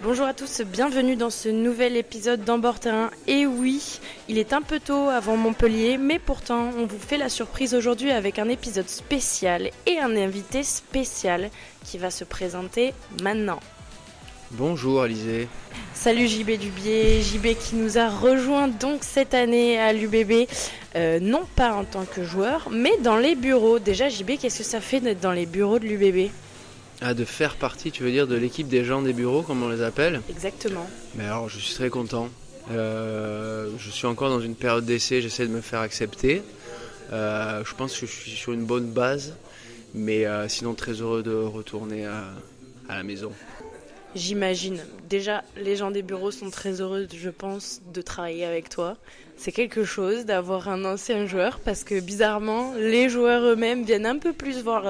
Bonjour à tous, bienvenue dans ce nouvel épisode d'Embord Terrain. Et oui, il est un peu tôt avant Montpellier, mais pourtant on vous fait la surprise aujourd'hui avec un épisode spécial et un invité spécial qui va se présenter maintenant. Bonjour Alizé. Salut JB Dubier, JB qui nous a rejoint donc cette année à l'UBB, non pas en tant que joueur, mais dans les bureaux. Déjà JB, qu'est-ce que ça fait d'être dans les bureaux de l'UBB ? Ah, de faire partie, tu veux dire, de l'équipe des gens des bureaux, comme on les appelle ? Exactement. Mais alors, je suis très content. Je suis encore dans une période d'essai, j'essaie de me faire accepter. Je pense que je suis sur une bonne base, mais sinon très heureux de retourner à la maison. J'imagine. Déjà, les gens des bureaux sont très heureux, je pense, de travailler avec toi. C'est quelque chose d'avoir un ancien joueur, parce que bizarrement, les joueurs eux-mêmes viennent un peu plus voir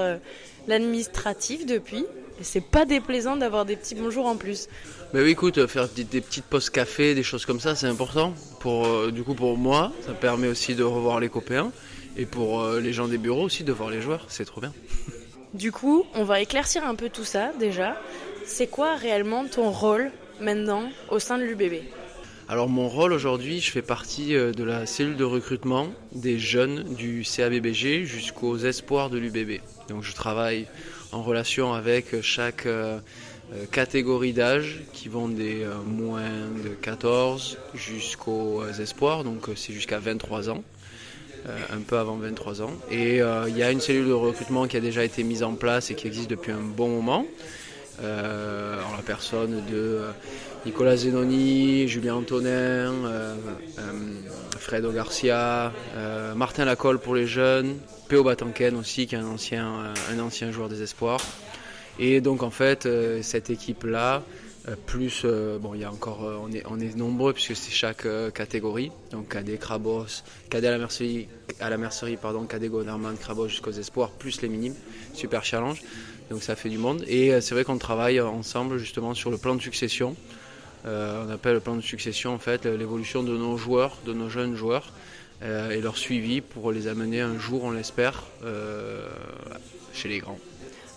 l'administratif depuis. Et c'est pas déplaisant d'avoir des petits bonjours en plus. Mais oui, écoute, faire des petites pauses café, des choses comme ça, c'est important. Du coup, pour moi, ça permet aussi de revoir les copains. Et pour les gens des bureaux aussi, de voir les joueurs. C'est trop bien. Du coup, on va éclaircir un peu tout ça, déjà. C'est quoi réellement ton rôle maintenant au sein de l'UBB ? Alors mon rôle aujourd'hui, je fais partie de la cellule de recrutement des jeunes du CABBG jusqu'aux espoirs de l'UBB. Donc je travaille en relation avec chaque catégorie d'âge qui vont des moins de 14 jusqu'aux espoirs, donc c'est jusqu'à 23 ans. Un peu avant 23 ans. Et il y a une cellule de recrutement qui a déjà été mise en place et qui existe depuis un bon moment. En la personne de Nicolas Zenoni, Julien Antonin, Fredo Garcia, Martin Lacolle pour les jeunes, Péo Batanken aussi qui est un ancien joueur des espoirs. Et donc en fait cette équipe-là, plus il y a encore on est nombreux puisque c'est chaque catégorie, donc cadet Crabos, cadet à la mercerie cadet Goderman, Crabos jusqu'aux espoirs, plus les minimes, super challenge. Donc ça fait du monde et c'est vrai qu'on travaille ensemble justement sur le plan de succession. On appelle le plan de succession en fait l'évolution de nos joueurs, de nos jeunes joueurs et leur suivi pour les amener un jour, on l'espère, chez les grands.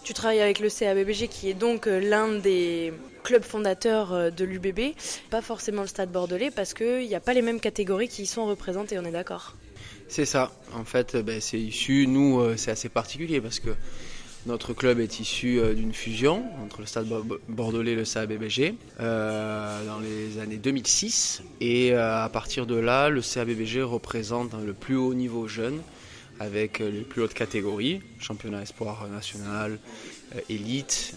Tu travailles avec le CABBG qui est donc l'un des clubs fondateurs de l'UBB, pas forcément le Stade Bordelais parce qu'il n'y a pas les mêmes catégories qui y sont représentées, on est d'accord ? C'est ça, en fait c'est issu, nous c'est assez particulier parce que notre club est issu d'une fusion entre le Stade Bordelais et le CABBG dans les années 2006 et à partir de là le CABBG représente le plus haut niveau jeune avec les plus hautes catégories, championnat espoir national, élite,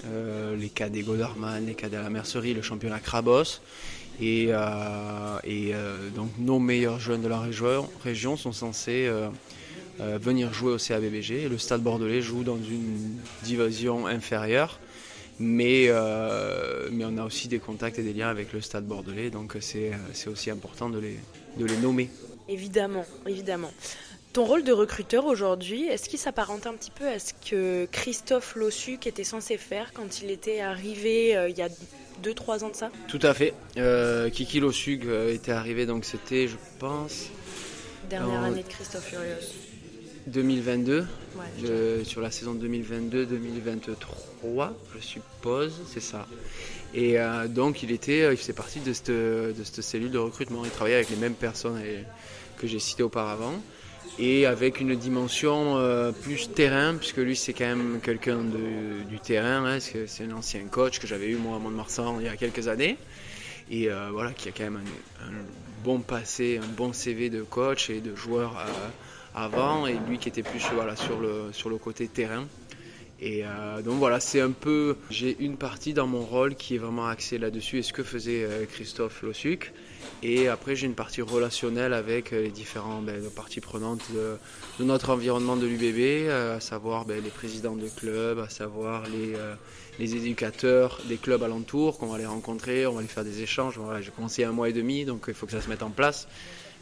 les cadets Goderman, les cadets à la mercerie, le championnat Crabos. Et donc nos meilleurs jeunes de la région sont censés venir jouer au CABBG. Le Stade Bordelais joue dans une division inférieure, mais on a aussi des contacts et des liens avec le Stade Bordelais, donc c'est aussi important de les nommer. Évidemment. Ton rôle de recruteur aujourd'hui, est-ce qu'il s'apparente un petit peu à ce que Christophe Lossuc était censé faire quand il était arrivé il y a 2-3 ans de ça ? Tout à fait. Kiki Lossuc était arrivé, donc c'était, je pense... Dernière année de Christophe Furios. 2022, ouais, sur la saison 2022-2023, je suppose, c'est ça. Et donc il faisait partie de cette cellule de recrutement. Il travaillait avec les mêmes personnes que j'ai citées auparavant. Et avec une dimension plus terrain, puisque lui c'est quand même quelqu'un du terrain, hein, c'est un ancien coach que j'avais eu moi à Mont-de-Marsan il y a quelques années, et qui a quand même un bon passé, un bon CV de coach et de joueur avant, et lui qui était plus sur le côté terrain. Et donc voilà, c'est un peu, j'ai une partie dans mon rôle qui est vraiment axée là-dessus, et ce que faisait Christophe Lossuc. Et après, j'ai une partie relationnelle avec les différentes parties prenantes de notre environnement de l'UBB, à savoir les présidents de clubs, à savoir les éducateurs des clubs alentours qu'on va les rencontrer, on va les faire des échanges. Voilà, j'ai commencé il y a 1 mois et demi, donc il faut que ça se mette en place,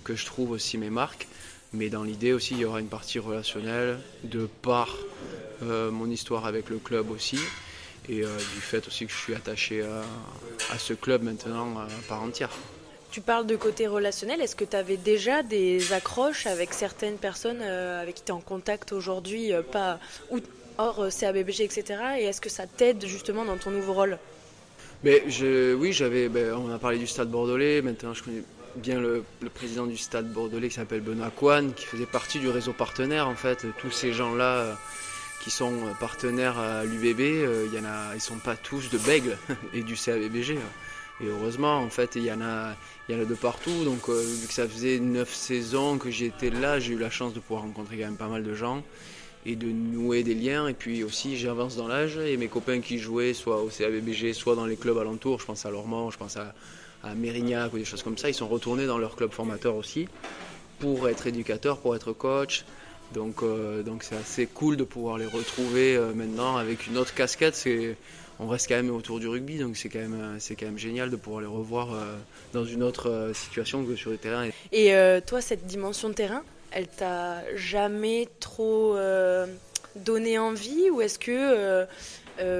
que je trouve aussi mes marques. Mais dans l'idée aussi, il y aura une partie relationnelle de par mon histoire avec le club aussi. Et du fait aussi que je suis attaché à ce club maintenant à part entière. Tu parles de côté relationnel, est-ce que tu avais déjà des accroches avec certaines personnes avec qui tu es en contact aujourd'hui, pas hors CABBG, etc. Et est-ce que ça t'aide justement dans ton nouveau rôle ? Oui, on a parlé du Stade Bordelais. Maintenant, je connais bien le président du Stade Bordelais qui s'appelle Benoît Coine, qui faisait partie du réseau partenaire. En fait, tous ces gens-là qui sont partenaires à l'UBB, ils sont pas tous de Bègle et du CABBG. Et heureusement, en fait, il y en a de partout. Donc, vu que ça faisait 9 saisons que j'étais là, j'ai eu la chance de pouvoir rencontrer quand même pas mal de gens et de nouer des liens. Et puis aussi, j'avance dans l'âge et mes copains qui jouaient soit au CABBG, soit dans les clubs alentours, je pense à Lormont, je pense à Mérignac ou des choses comme ça, ils sont retournés dans leur club formateur aussi pour être éducateurs, pour être coach. Donc c'est assez cool de pouvoir les retrouver maintenant avec une autre casquette. On reste quand même autour du rugby, donc c'est quand même génial de pouvoir les revoir dans une autre situation que sur le terrain. Et toi, cette dimension de terrain, elle t'a jamais trop donné envie, ou est-ce que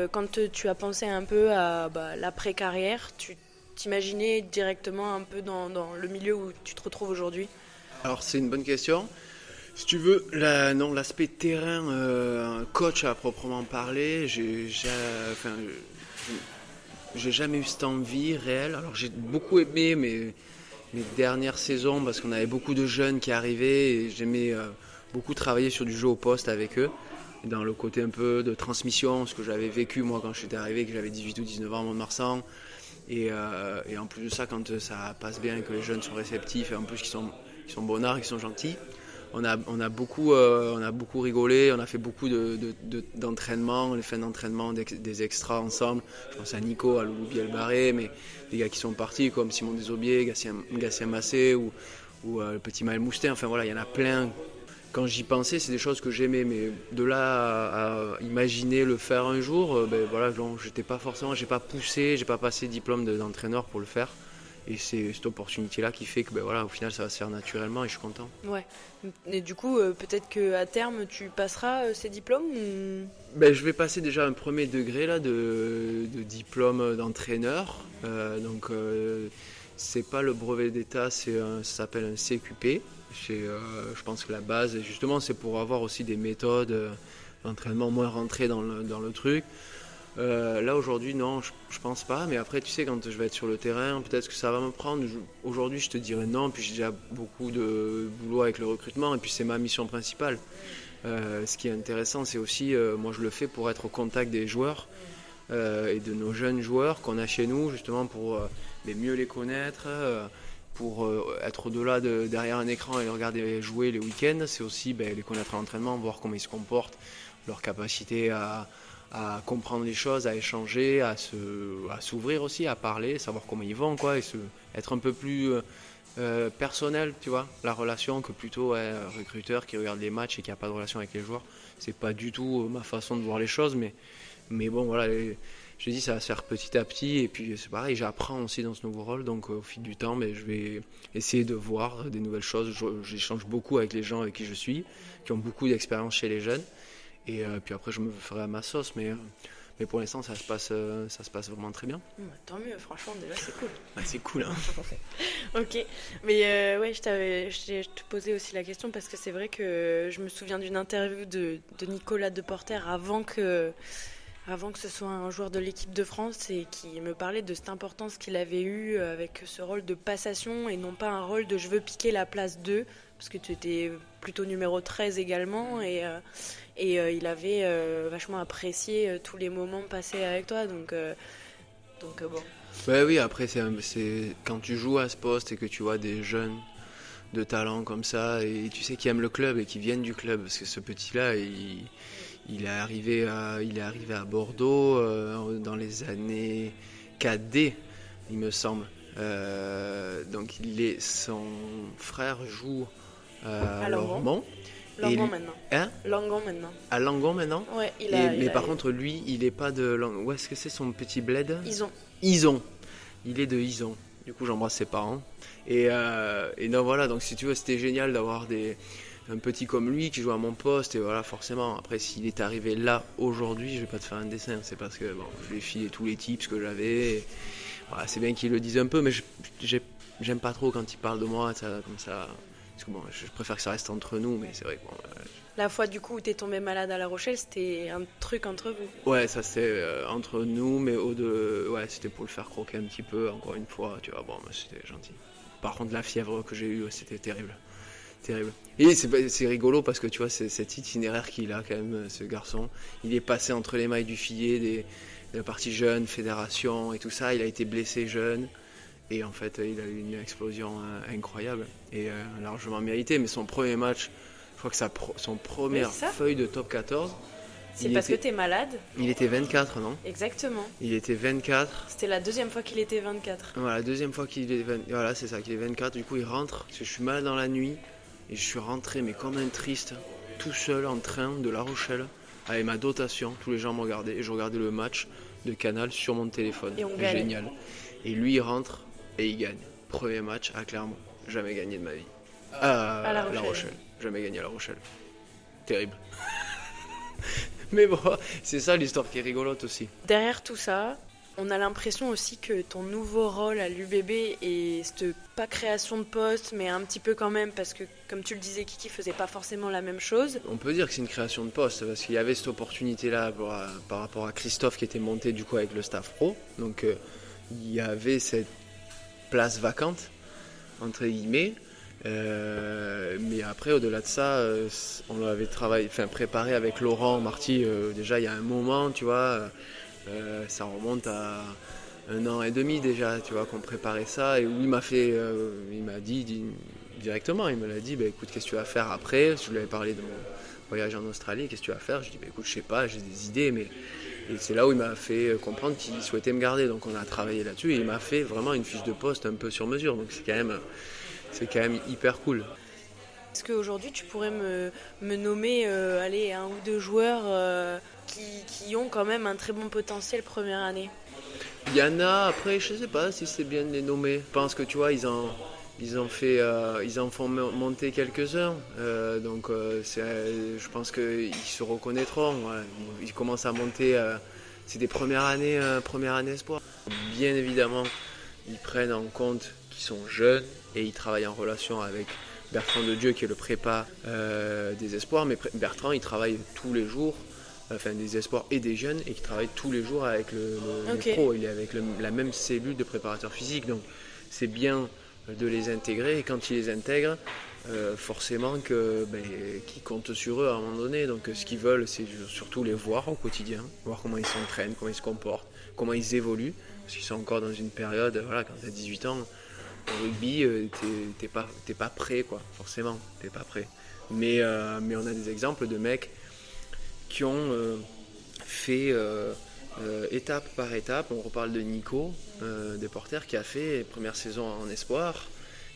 quand tu as pensé un peu à l'après-carrière, tu t'imaginais directement un peu dans le milieu où tu te retrouves aujourd'hui? Alors c'est une bonne question. Si tu veux, l'aspect terrain, coach à proprement parler, j'ai jamais eu cette envie réelle. Alors j'ai beaucoup aimé mes dernières saisons parce qu'on avait beaucoup de jeunes qui arrivaient et j'aimais beaucoup travailler sur du jeu au poste avec eux, dans le côté un peu de transmission, ce que j'avais vécu moi quand j'étais arrivé, que j'avais 18 ou 19 ans à Mont-de-Marsan. Et en plus de ça, quand ça passe bien et que les jeunes sont réceptifs et en plus qu'ils sont bonnards, qu'ils sont gentils, on a beaucoup rigolé, on a fait beaucoup d'entraînements, les fins d'entraînement, des extras ensemble. Je pense à Nico, à Loulou Bielbarré, mais des gars qui sont partis comme Simon Desobier, Gatien Massé ou le petit Maël Moustet. Enfin voilà, il y en a plein. Quand j'y pensais, c'est des choses que j'aimais, mais de là à imaginer le faire un jour, j'étais pas forcément, j'ai pas poussé, j'ai pas passé diplôme d'entraîneur pour le faire. Et c'est cette opportunité-là qui fait que au final ça va se faire naturellement et je suis content. Ouais. Et du coup, peut-être qu'à terme tu passeras ces diplômes ou... Je vais passer déjà un premier degré là, de diplôme d'entraîneur. C'est pas le brevet d'État, ça s'appelle un CQP. Je pense que la base, justement, c'est pour avoir aussi des méthodes d'entraînement moins rentrées dans le truc. Là aujourd'hui non, je pense pas, mais après tu sais quand je vais être sur le terrain peut-être que ça va me prendre. Aujourd'hui je te dirais non, puis j'ai déjà beaucoup de boulot avec le recrutement et puis c'est ma mission principale. Ce qui est intéressant c'est aussi, moi je le fais pour être au contact des joueurs et de nos jeunes joueurs qu'on a chez nous justement pour mieux les connaître, pour être au-delà derrière un écran et les regarder jouer les week-ends. C'est aussi les connaître à l'entraînement, voir comment ils se comportent, leur capacité à comprendre les choses, à échanger, à s'ouvrir aussi, à parler, savoir comment ils vont, quoi, et être un peu plus personnel, tu vois, la relation, que plutôt un recruteur qui regarde les matchs et qui n'a pas de relation avec les joueurs. C'est pas du tout ma façon de voir les choses, mais bon, voilà, je dis ça va se faire petit à petit, et puis c'est pareil, j'apprends aussi dans ce nouveau rôle, donc au fil du temps, je vais essayer de voir des nouvelles choses. J'échange beaucoup avec les gens avec qui je suis, qui ont beaucoup d'expérience chez les jeunes. Et puis après, je me ferai à ma sauce, mais pour l'instant, ça se passe vraiment très bien. Tant mieux, franchement, déjà, c'est cool. C'est cool, hein. Ok, mais ouais, je te posais aussi la question parce que c'est vrai que je me souviens d'une interview de Nicolas Deporter avant que ce soit un joueur de l'équipe de France et qui me parlait de cette importance qu'il avait eue avec ce rôle de passation et non pas un rôle de je veux piquer la place 2, parce que tu étais plutôt numéro 13 également et il avait vachement apprécié tous les moments passés avec toi, donc bon. Oui, après c'est quand tu joues à ce poste et que tu vois des jeunes de talent comme ça et tu sais qu'ils aiment le club et qu'ils viennent du club, parce que ce petit-là il est arrivé à Bordeaux dans les années 4D, il me semble. Donc son frère joue à Lormont. Langon maintenant. Hein? Langon maintenant. À Langon maintenant? Ouais, mais par contre, lui, il est pas de Langon. Où est-ce que c'est son petit bled? Ison. Il est de Ison. Du coup, j'embrasse ses parents. Et non, voilà, donc si tu veux, c'était génial d'avoir un petit comme lui qui joue à mon poste. Et voilà, forcément, après, s'il est arrivé là aujourd'hui, je vais pas te faire un dessin. C'est parce que je lui ai filé tous les tips que j'avais. Et, voilà, c'est bien qu'il le dise un peu, mais j'aime pas trop quand il parle de moi, ça, comme ça. Parce que je préfère que ça reste entre nous, mais c'est vrai que La fois du coup où t'es tombé malade à La Rochelle, c'était un truc entre vous. Ouais, ça c'est entre nous, mais ouais, c'était pour le faire croquer un petit peu, encore une fois, tu vois, bon, bah, c'était gentil. Par contre, la fièvre que j'ai eue, c'était terrible. Terrible. Et c'est rigolo parce que tu vois, c'est cet itinéraire qu'il a quand même, ce garçon. Il est passé entre les mailles du filet, de la partie jeune, fédération et tout ça. Il a été blessé jeune. Et en fait, il a eu une explosion incroyable et largement méritée. Mais son premier match, je crois que son première feuille de top 14. C'est parce que t'es malade. Il était 24, non? Exactement. Il était 24. C'était la deuxième fois qu'il était 24. Voilà, la deuxième fois qu'il est 24. Voilà, c'est ça, qu'il est 24. Du coup, il rentre. Parce que je suis malade dans la nuit. Et je suis rentré, mais comme un triste, tout seul en train de La Rochelle, avec ma dotation. Tous les gens me regardaient. Et je regardais le match de Canal sur mon téléphone. Et on gagne. Génial. Et lui, il rentre et il gagne. Premier match à Clermont. Jamais gagné de ma vie. À La Rochelle. Jamais gagné à La Rochelle. Terrible. Mais bon, c'est ça l'histoire qui est rigolote aussi. Derrière tout ça, on a l'impression aussi que ton nouveau rôle à l'UBB est cette pas création de poste, mais un petit peu quand même, parce que comme tu le disais, Kiki faisait pas forcément la même chose. On peut dire que c'est une création de poste, parce qu'il y avait cette opportunité-là par rapport à Christophe qui était monté du coup avec le staff pro. Donc il y avait cette place vacante, entre guillemets. Mais après, au-delà de ça, on l'avait préparé avec Laurent Marty déjà il y a un moment, tu vois. Ça remonte à 1 an et demi déjà, tu vois, qu'on préparait ça. Et où il m'a dit directement, il me l'a dit, bah, écoute, qu'est-ce que tu vas faire après? Je lui avais parlé de mon voyage en Australie, qu'est-ce que tu vas faire? Je lui ai dit, bah, écoute, je sais pas, j'ai des idées, mais... Et c'est là où il m'a fait comprendre qu'il souhaitait me garder. Donc on a travaillé là-dessus et il m'a fait vraiment une fiche de poste un peu sur mesure. Donc c'est quand même hyper cool. Est-ce qu'aujourd'hui tu pourrais me nommer un ou deux joueurs qui ont quand même un très bon potentiel première année? Il y en a, après je sais pas si c'est bien de les nommer. Je pense que tu vois, ils en font monter quelques-uns. Je pense qu'ils se reconnaîtront. Ouais. Ils commencent à monter, c'est des premières années espoir. Bien évidemment, ils prennent en compte qu'ils sont jeunes et ils travaillent en relation avec Bertrand de Dieu qui est le prépa des espoirs, mais Bertrand il travaille tous les jours, des espoirs et des jeunes, et qui travaille tous les jours avec les pros. Il est avec la même cellule de préparateur physique, donc c'est bien de les intégrer, et quand ils les intègrent, forcément qu'ils comptent sur eux à un moment donné. Donc ce qu'ils veulent, c'est surtout les voir au quotidien, voir comment ils s'entraînent, comment ils se comportent, comment ils évoluent, parce qu'ils sont encore dans une période, voilà, quand tu as 18 ans, au rugby, t'es pas prêt, quoi, forcément, t'es pas prêt. Mais on a des exemples de mecs qui ont fait étape par étape. On reparle de Nico, des Porteurs, qui a fait première saison en espoir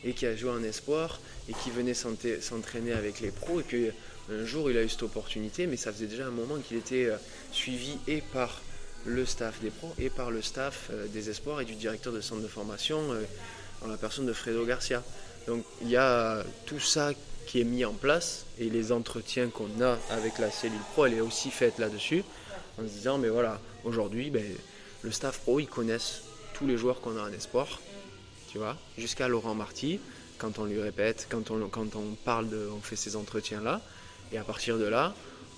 et qui a joué en espoir et qui venait s'entraîner avec les pros. Et puis un jour, il a eu cette opportunité, mais ça faisait déjà un moment qu'il était suivi et par le staff des pros et par le staff des espoirs et du directeur de centre de formation en la personne de Fredo Garcia. Donc il y a tout ça qui est mis en place, et les entretiens qu'on a avec la cellule pro, elle est aussi faite là-dessus, en se disant, mais voilà, aujourd'hui, le staff pro, ils connaissent tous les joueurs qu'on a en espoir, tu vois, jusqu'à Laurent Marty, quand on lui répète, quand on parle on fait ces entretiens-là, et à partir de là,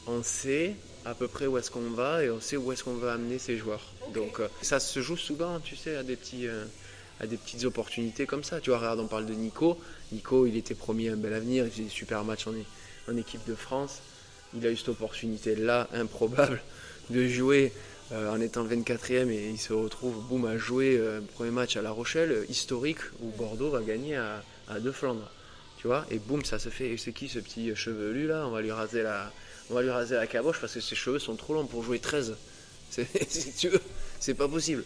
on sait à peu près où est-ce qu'on va, et on sait où est-ce qu'on va amener ces joueurs. Donc ça se joue souvent, tu sais, à des petites opportunités comme ça. Tu vois, regarde, on parle de Nico. Nico, il était promis un bel avenir, il faisait des super matchs en équipe de France. Il a eu cette opportunité-là, improbable, de jouer en étant 24e, et il se retrouve, boum, à jouer premier match à La Rochelle, historique, où Bordeaux va gagner à deux Flandres. Tu vois, et boum, ça se fait. Et c'est qui ce petit chevelu là? On va lui raser la caboche parce que ses cheveux sont trop longs pour jouer 13. Si tu veux, c'est pas possible.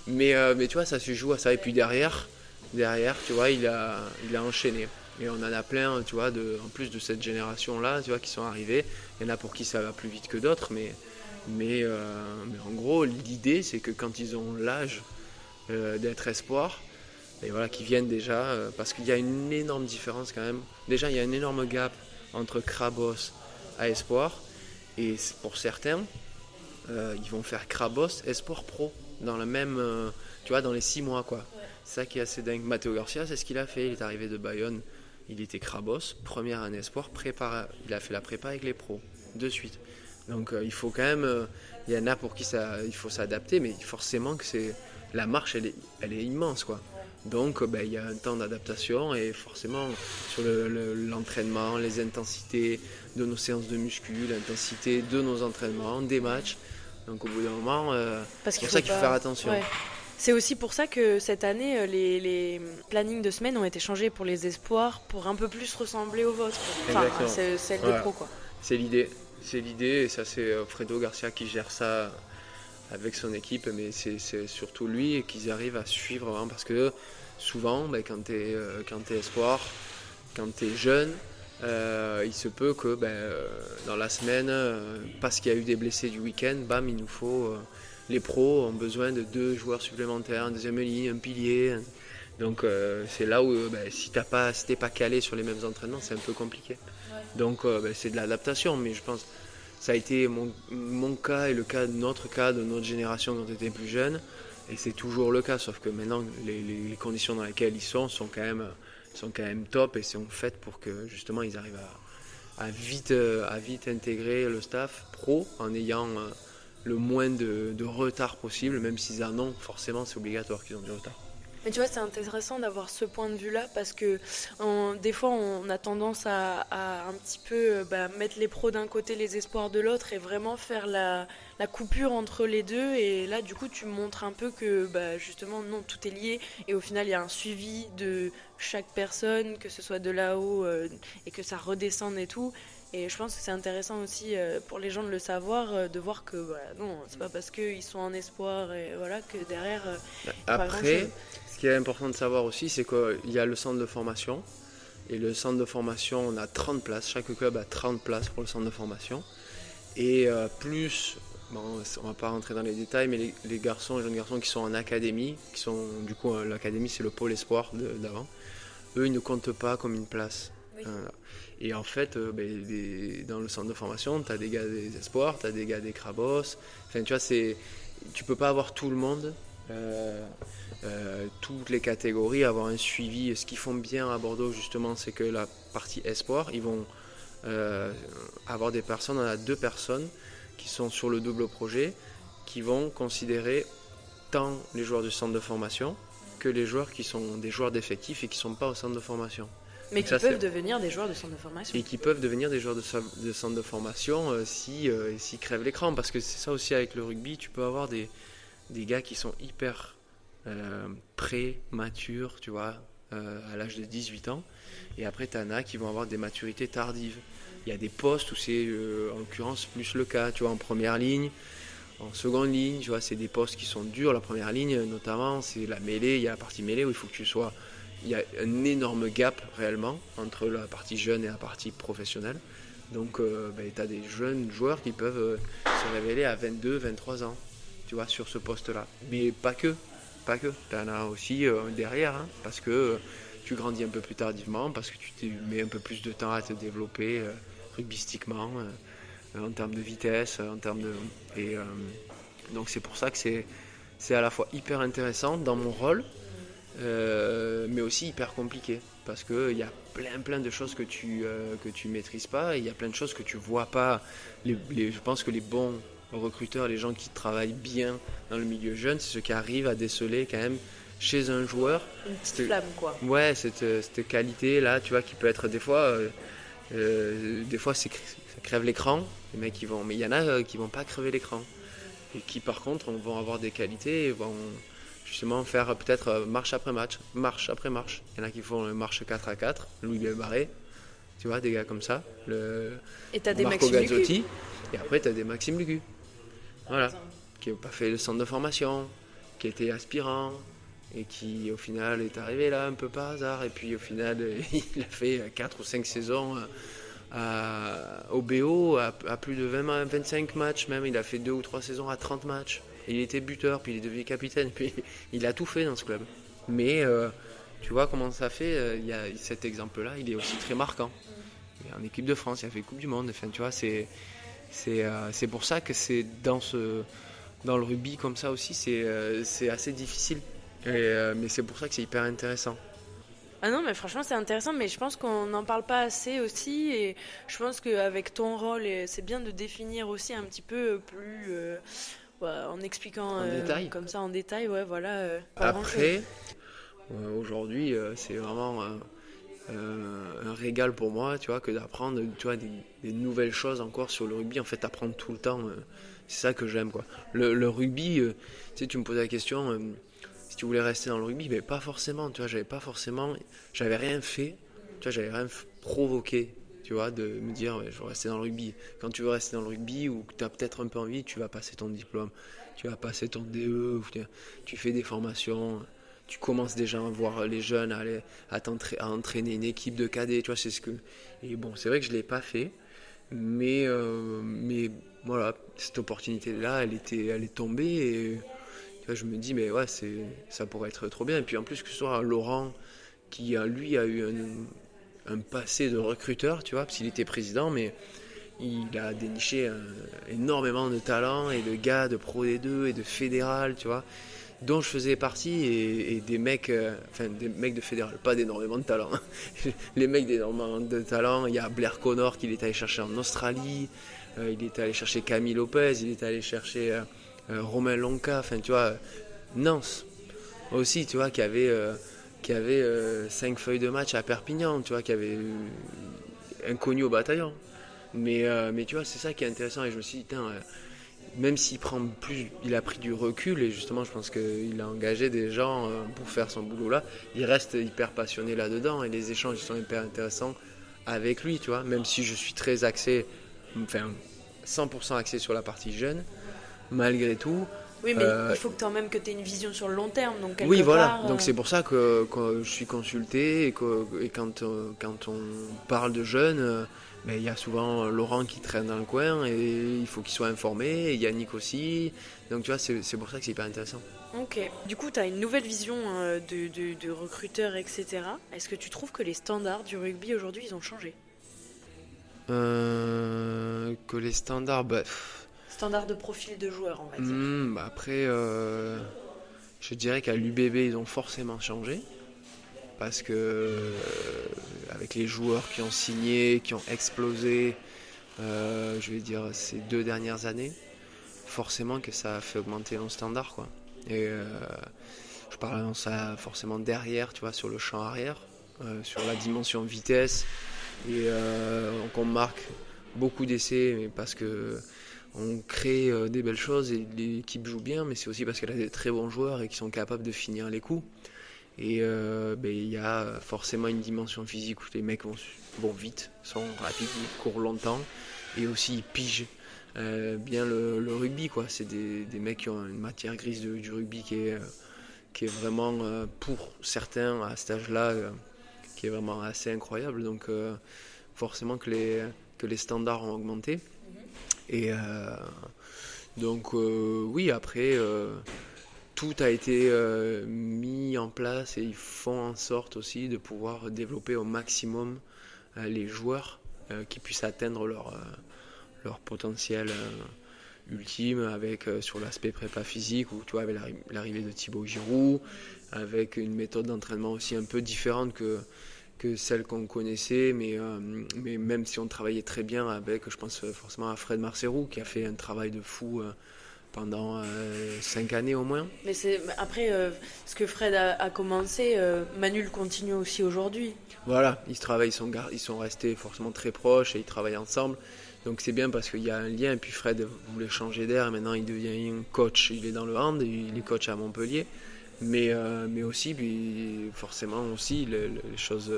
Mais tu vois, ça se joue à ça. Et puis derrière, tu vois, il a enchaîné. Et on en a plein, tu vois, en plus de cette génération-là, tu vois, qui sont arrivés. Il y en a pour qui ça va plus vite que d'autres, mais en gros, l'idée, c'est que quand ils ont l'âge d'être espoir, et voilà, qu'ils viennent déjà, parce qu'il y a une énorme différence quand même. Déjà, il y a un énorme gap entre Crabos à espoir, et pour certains, ils vont faire Crabos, espoir pro, dans le même, tu vois, dans les 6 mois, quoi. Ouais. C'est ça qui est assez dingue. Matteo Garcia, c'est ce qu'il a fait. Il est arrivé de Bayonne il était Crabos, première année espoir, il a fait la prépa avec les pros, de suite. Donc il faut quand même, il y en a pour qui il faut s'adapter, mais forcément que la marche, elle est immense, quoi. Donc il y a un temps d'adaptation et forcément sur l'entraînement, les intensités de nos séances de muscu, l'intensité de nos entraînements, des matchs. Donc au bout d'un moment, c'est pour ça qu'il faut faire attention. Ouais. C'est aussi pour ça que cette année, les plannings de semaine ont été changés pour les espoirs pour un peu plus ressembler aux vôtres. Enfin, c'est celle des pros, quoi. C'est l'idée et ça c'est Fredo Garcia qui gère ça avec son équipe, mais c'est surtout lui et qu'ils arrivent à suivre vraiment, parce que souvent quand tu es espoir, quand tu es jeune, il se peut que dans la semaine, parce qu'il y a eu des blessés du week-end, il nous faut les pros ont besoin de 2 joueurs supplémentaires, une deuxième ligne, un pilier. Donc c'est là où si t'es pas calé sur les mêmes entraînements, c'est un peu compliqué. Ouais. Donc c'est de l'adaptation, mais je pense que ça a été mon cas et le cas de notre génération quand on était plus jeune, et c'est toujours le cas, sauf que maintenant les conditions dans lesquelles ils sont quand même top et sont faites pour que justement ils arrivent à vite intégrer le staff pro en ayant le moins de retard possible, même s'ils en ont, forcément c'est obligatoire qu'ils ont du retard. Mais tu vois, c'est intéressant d'avoir ce point de vue-là, parce que des fois on a tendance à un petit peu mettre les pros d'un côté, les espoirs de l'autre, et vraiment faire la coupure entre les deux. Et là du coup tu montres un peu que justement non, tout est lié, et au final il y a un suivi de chaque personne, que ce soit de là-haut et que ça redescende et tout. Et je pense que c'est intéressant aussi pour les gens de le savoir, de voir que non, c'est pas parce qu'ils sont en espoir et voilà que derrière. Après, ce qui est important de savoir aussi, c'est qu'il y a le centre de formation. Et le centre de formation, on a 30 places. Chaque club a 30 places pour le centre de formation. Et plus, on va pas rentrer dans les détails, mais les jeunes garçons qui sont en académie, du coup, l'académie c'est le pôle espoir d'avant, eux ils ne comptent pas comme une place. Oui. Et en fait, dans le centre de formation, tu as des gars des espoirs, tu as des gars des crabos. Enfin, tu vois, tu peux pas avoir tout le monde, toutes les catégories, avoir un suivi. Ce qu'ils font bien à Bordeaux, justement, c'est que la partie espoir, ils vont avoir des personnes, on a 2 personnes qui sont sur le double projet, qui vont considérer tant les joueurs du centre de formation que les joueurs qui sont des joueurs d'effectifs et qui ne sont pas au centre de formation. Mais qui peuvent devenir des joueurs de centre de formation. Et qui peuvent devenir des joueurs de centre de formation s'ils crèvent l'écran. Parce que c'est ça aussi avec le rugby, tu peux avoir des gars qui sont hyper prêts, matures, tu vois, à l'âge de 18 ans. Et après, tu en as qui vont avoir des maturités tardives. Il y a des postes où c'est en l'occurrence plus le cas, tu vois, en première ligne, en seconde ligne, tu vois, c'est des postes qui sont durs. La première ligne, notamment, c'est la mêlée. Il y a la partie mêlée où il faut que tu sois... Il y a un énorme gap réellement entre la partie jeune et la partie professionnelle. Donc tu as des jeunes joueurs qui peuvent se révéler à 22, 23 ans, tu vois, sur ce poste-là. Mais pas que. Tu en as aussi derrière, hein, parce que tu grandis un peu plus tardivement, parce que tu mets un peu plus de temps à te développer rugbystiquement, en termes de vitesse, donc c'est pour ça que c'est à la fois hyper intéressant dans mon rôle, mais aussi hyper compliqué, parce qu'il y a plein de choses que tu maîtrises pas, et il y a plein de choses que tu vois pas. Je pense que les bons recruteurs, les gens qui travaillent bien dans le milieu jeune, c'est ceux qui arrivent à déceler quand même chez un joueur une petite flamme, quoi. Ouais, cette qualité là, tu vois, qui peut être des fois ça crève l'écran, les mecs mais il y en a qui vont pas crever l'écran, et qui par contre vont avoir des qualités et vont justement faire peut-être marche après marche. Il y en a qui font marche 4-4, Louis Barré, tu vois, des gars comme ça. Et t'as des Marco Maxime Gazzotti, Lugu. Et après t'as des Maxime Lugu. Voilà, qui n'a pas fait le centre de formation, qui était aspirant, et qui au final est arrivé là un peu par hasard, et puis au final il a fait 4 ou 5 saisons au BO, à plus de 25 matchs même. Il a fait 2 ou 3 saisons à 30 matchs. Il était buteur, puis il est devenu capitaine, puis il a tout fait dans ce club. Mais tu vois comment ça fait, il y a cet exemple-là, il est aussi très marquant. Il est en équipe de France, il a fait Coupe du Monde, enfin, tu vois, c'est pour ça que c'est dans le rugby comme ça aussi, c'est assez difficile. Mais c'est pour ça que c'est hyper intéressant. Ah non, mais franchement, c'est intéressant, mais je pense qu'on n'en parle pas assez aussi. Et je pense qu'avec ton rôle, c'est bien de définir aussi un petit peu plus ouais, en expliquant En détail. comme ça en détail. Ouais, voilà, pas grand-chose. Après, aujourd'hui, c'est vraiment un régal pour moi, tu vois, que d'apprendre, tu vois, des nouvelles choses encore sur le rugby. En fait, apprendre tout le temps, c'est ça que j'aime, quoi. Le rugby, tu sais, tu me posais la question, si tu voulais rester dans le rugby, mais pas forcément, tu vois, j'avais rien fait, tu vois, j'avais rien provoqué, tu vois, de me dire, ouais, je veux rester dans le rugby. Quand tu veux rester dans le rugby ou que tu as peut-être un peu envie, tu vas passer ton diplôme, tu vas passer ton DE, tu fais des formations, tu commences déjà à voir les jeunes à entraîner une équipe de cadets, tu vois, c'est ce que... Et bon, c'est vrai que je ne l'ai pas fait, mais voilà, cette opportunité-là, elle est tombée et tu vois, je me dis, mais ouais, ça pourrait être trop bien. Et puis en plus, que ce soit Laurent, qui lui a eu un passé de recruteur, tu vois, parce qu'il était président, mais il a déniché énormément de talents et de gars de Pro D2 et de fédéral, tu vois, dont je faisais partie et des mecs, enfin des mecs de fédéral, pas d'énormément de talent. Les mecs d'énormément de talent, il y a Blair Connor qu'il est allé chercher en Australie, il est allé chercher Camille Lopez, il est allé chercher Romain Lonca, enfin tu vois, Nance aussi, tu vois, qui avait 5 feuilles de match à Perpignan, tu vois, qui avait inconnu au bataillon. Mais tu vois, c'est ça qui est intéressant. Et je me suis dit, même s'il prend plus, il a pris du recul, et justement, je pense qu'il a engagé des gens pour faire son boulot là, il reste hyper passionné là-dedans, et les échanges sont hyper intéressants avec lui, tu vois, même si je suis très axé, enfin, 100% axé sur la partie jeune, malgré tout. Oui, mais il faut que quand même que tu aies une vision sur le long terme. Donc, quelque Oui, voilà. part, Donc c'est pour ça que je suis consulté et quand on parle de jeunes, ben, il y a souvent Laurent qui traîne dans le coin et il faut qu'il soit informé, et Yannick aussi. Donc tu vois, c'est pour ça que c'est hyper intéressant. Ok. Du coup, tu as une nouvelle vision de recruteur, etc. Est-ce que tu trouves que les standards du rugby aujourd'hui, ils ont changé? Que les standards, bah, Standards de profil de joueur, on va dire. bah après, je dirais qu'à l'UBB, ils ont forcément changé. Parce que avec les joueurs qui ont signé, qui ont explosé, je vais dire ces 2 dernières années, forcément que ça a fait augmenter nos standards, quoi. Et je parle de ça forcément derrière, tu vois, sur le champ arrière, sur la dimension vitesse, et qu'on marque beaucoup d'essais, mais parce que on crée des belles choses et l'équipe joue bien, mais c'est aussi parce qu'elle a des très bons joueurs et qui sont capables de finir les coups. Et ben, il y a forcément une dimension physique où les mecs vont vite, sont rapides, ils courent longtemps, et aussi ils pigent bien le rugby, quoi. C'est des mecs qui ont une matière grise du rugby qui est vraiment, pour certains à cet âge-là, qui est vraiment assez incroyable. Donc forcément que les standards ont augmenté. Et donc oui, après... tout a été mis en place et ils font en sorte aussi de pouvoir développer au maximum les joueurs qui puissent atteindre leur potentiel ultime avec sur l'aspect prépa physique où tu vois avec l'arrivée de Thibaut Giroud, avec une méthode d'entraînement aussi un peu différente que celle qu'on connaissait, mais même si on travaillait très bien avec, je pense forcément à Fred Marcerou qui a fait un travail de fou pendant 5 années au moins. Mais c'est après ce que Fred a commencé, Manu le continue aussi aujourd'hui. Voilà, ils sont restés forcément très proches et ils travaillent ensemble. Donc c'est bien parce qu'il y a un lien. Et puis Fred voulait changer d'air et maintenant il devient un coach. Il est dans le hand, il est coach à Montpellier. Mais aussi, puis forcément aussi, les choses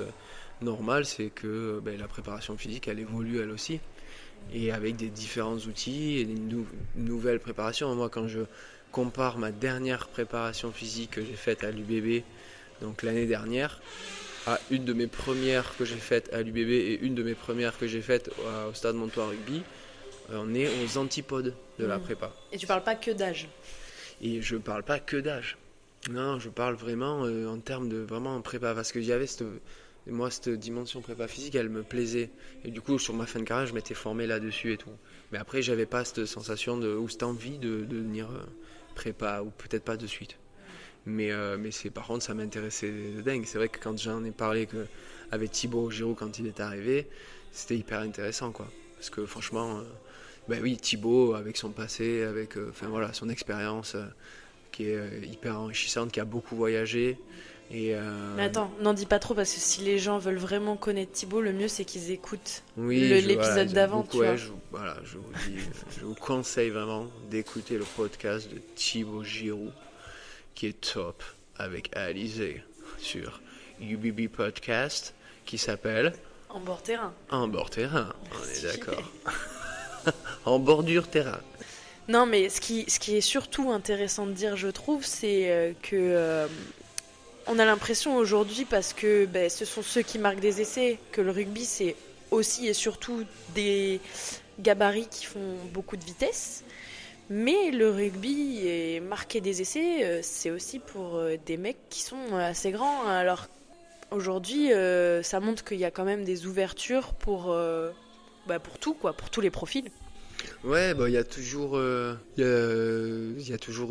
normales, c'est que ben, la préparation physique, elle évolue elle aussi. Et avec des différents outils et une nouvelle préparation. Moi, quand je compare ma dernière préparation physique que j'ai faite à l'UBB, donc l'année dernière, à une de mes premières que j'ai faites à l'UBB et une de mes premières que j'ai faites au Stade Montois Rugby, on est aux antipodes de la prépa. Et tu parles pas que d'âge. Et je parle pas que d'âge. Non, je parle vraiment en termes de vraiment prépa, parce que j'avais cette dimension prépa physique, elle me plaisait. Et du coup, sur ma fin de carrière, je m'étais formé là-dessus et tout. Mais après, j'avais pas cette sensation ou cette envie de devenir prépa, ou peut-être pas de suite. Mais par contre, ça m'intéressait de dingue. C'est vrai que quand j'en ai parlé avec Thibaut Giroud quand il est arrivé, c'était hyper intéressant, quoi. Parce que franchement, oui, Thibaut, avec son passé, avec son expérience qui est hyper enrichissante, qui a beaucoup voyagé. Mais attends, n'en dis pas trop parce que si les gens veulent vraiment connaître Thibaut, le mieux c'est qu'ils écoutent l'épisode d'avant. Tu vois. Je vous conseille vraiment d'écouter le podcast de Thibaut Giroud qui est top avec Alizé sur UBB Podcast qui s'appelle En bord terrain. En bord terrain, on est d'accord. En bordure terrain. Non, mais ce qui est surtout intéressant de dire, je trouve, c'est que on a l'impression aujourd'hui, parce que ce sont ceux qui marquent des essais, que le rugby, c'est aussi et surtout des gabarits qui font beaucoup de vitesse. Mais le rugby et marquer des essais, c'est aussi pour des mecs qui sont assez grands. Alors aujourd'hui, ça montre qu'il y a quand même des ouvertures pour tout, quoi, pour tous les profils. Ouais, il y a toujours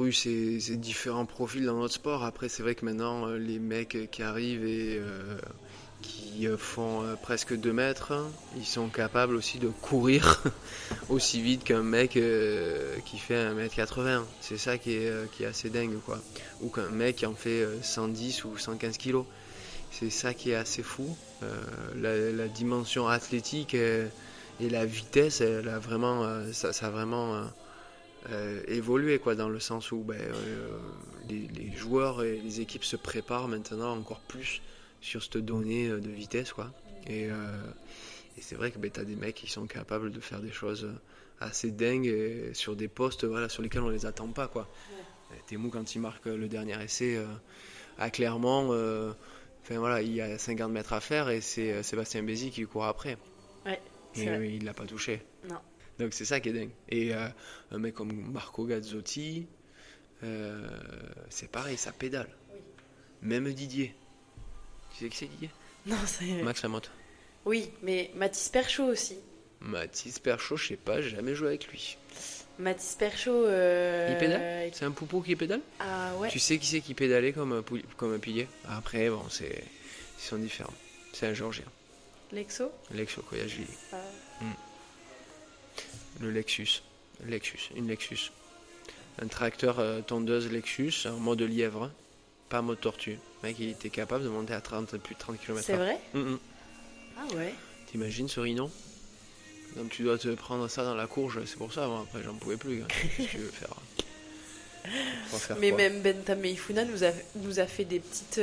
eu ces différents profils dans notre sport. Après, c'est vrai que maintenant, les mecs qui arrivent et qui font presque 2 mètres, ils sont capables aussi de courir aussi vite qu'un mec qui fait 1m80. C'est ça qui est assez dingue, quoi. Ou qu'un mec qui en fait 110 ou 115 kilos. C'est ça qui est assez fou. La dimension athlétique et la vitesse, elle a vraiment, ça a vraiment évolué, quoi, dans le sens où les joueurs et les équipes se préparent maintenant encore plus sur cette donnée de vitesse, quoi. Et c'est vrai que tu as des mecs qui sont capables de faire des choses assez dingues et sur des postes sur lesquels on les attend pas, quoi. Ouais. Temou, quand il marque le dernier essai à Clermont, il y a 50 mètres à faire et c'est Sébastien Bézi qui lui court après. Ouais. Mais il l'a pas touché. Non. Donc c'est ça qui est dingue. Et un mec comme Marco Gazzotti, c'est pareil, ça pédale. Oui. Même Didier. Tu sais qui c'est, Didier? Non, c'est... Max Lamotte. Oui, mais Mathis Perchaud aussi. Mathis Perchaud, je sais pas, j'ai jamais joué avec lui. Mathis Perchaud... Il pédale? C'est un poupou qui pédale? Ah ouais. Tu sais qui c'est qui pédalait comme un pilier? Après, bon, ils sont différents. C'est un Géorgien. Lexo Koyashvili. Ah. Le Lexus. Une Lexus. Un tracteur tondeuse Lexus en mode lièvre, pas mode tortue. Le mec, il était capable de monter à plus de 30 km/h. C'est vrai? Ah ouais. T'imagines ce rhino? Donc tu dois te prendre ça dans la courge, c'est pour ça, moi, après j'en pouvais plus. Qu'est-ce que tu veux faire? Mais quoi. Même Bentham Ifuna nous a fait des petites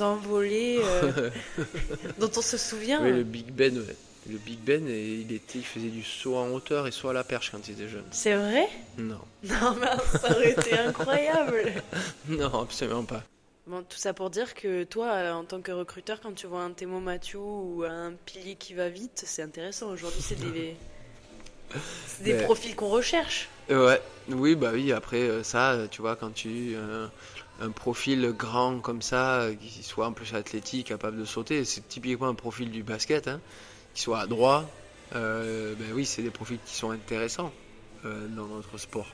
envolées dont on se souvient. Oui, le Big Ben, ouais. Le Big Ben, il faisait du saut en hauteur et saut à la perche quand il était jeune. C'est vrai? Non. Non, mais ça aurait été incroyable. Non, absolument pas. Bon, tout ça pour dire que toi, en tant que recruteur, quand tu vois un Thémo Mathieu ou un pilier qui va vite, c'est intéressant. Aujourd'hui, c'est des profils qu'on recherche. Ouais, oui, après ça, tu vois, quand tu un profil grand comme ça, qui soit en plus athlétique, capable de sauter, c'est typiquement un profil du basket, hein, qui soit adroit, oui, c'est des profils qui sont intéressants dans notre sport.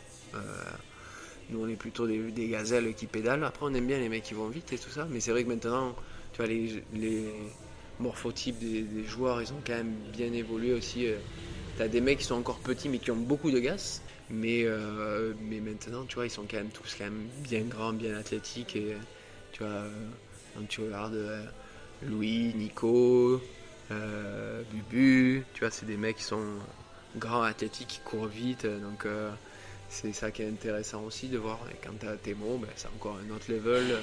Nous, on est plutôt des gazelles qui pédalent. Après, on aime bien les mecs qui vont vite et tout ça, mais c'est vrai que maintenant, tu vois, les morphotypes des joueurs, ils ont quand même bien évolué aussi. T'as des mecs qui sont encore petits mais qui ont beaucoup de gaz. Mais maintenant, tu vois, ils sont quand même bien grands, bien athlétiques. Et tu vois, quand tu regardes Louis, Nico, Bubu, tu vois, c'est des mecs qui sont grands, athlétiques, qui courent vite. Donc c'est ça qui est intéressant aussi de voir. Et quand t'as Thémo, c'est encore un autre level,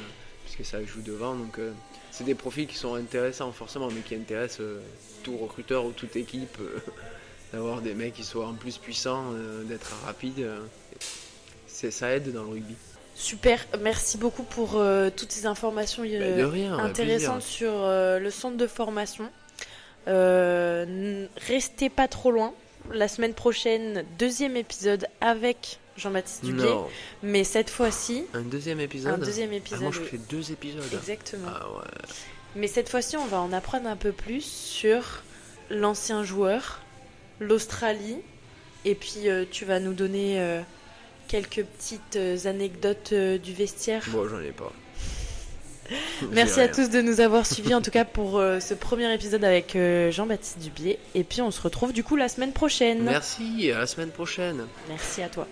puisque ça joue devant. Donc c'est des profils qui sont intéressants forcément, mais qui intéressent tout recruteur ou toute équipe. D'avoir des mecs qui soient en plus puissants, d'être rapides, ça aide dans le rugby. Super, merci beaucoup pour toutes ces informations intéressantes sur le centre de formation. Restez pas trop loin. La semaine prochaine, 2e épisode avec Jean-Baptiste Dubier. Non. Mais cette fois-ci... Un deuxième épisode? Moi, je fais 2 épisodes. Exactement. Ah ouais. Mais cette fois-ci, on va en apprendre un peu plus sur l'ancien joueur, l'Australie, et puis tu vas nous donner quelques petites anecdotes du vestiaire. Bon, j'en ai pas. Merci à tous de nous avoir suivis, en tout cas pour ce premier épisode avec Jean-Baptiste Dubié. Et puis on se retrouve du coup la semaine prochaine. Merci, à la semaine prochaine. Merci à toi.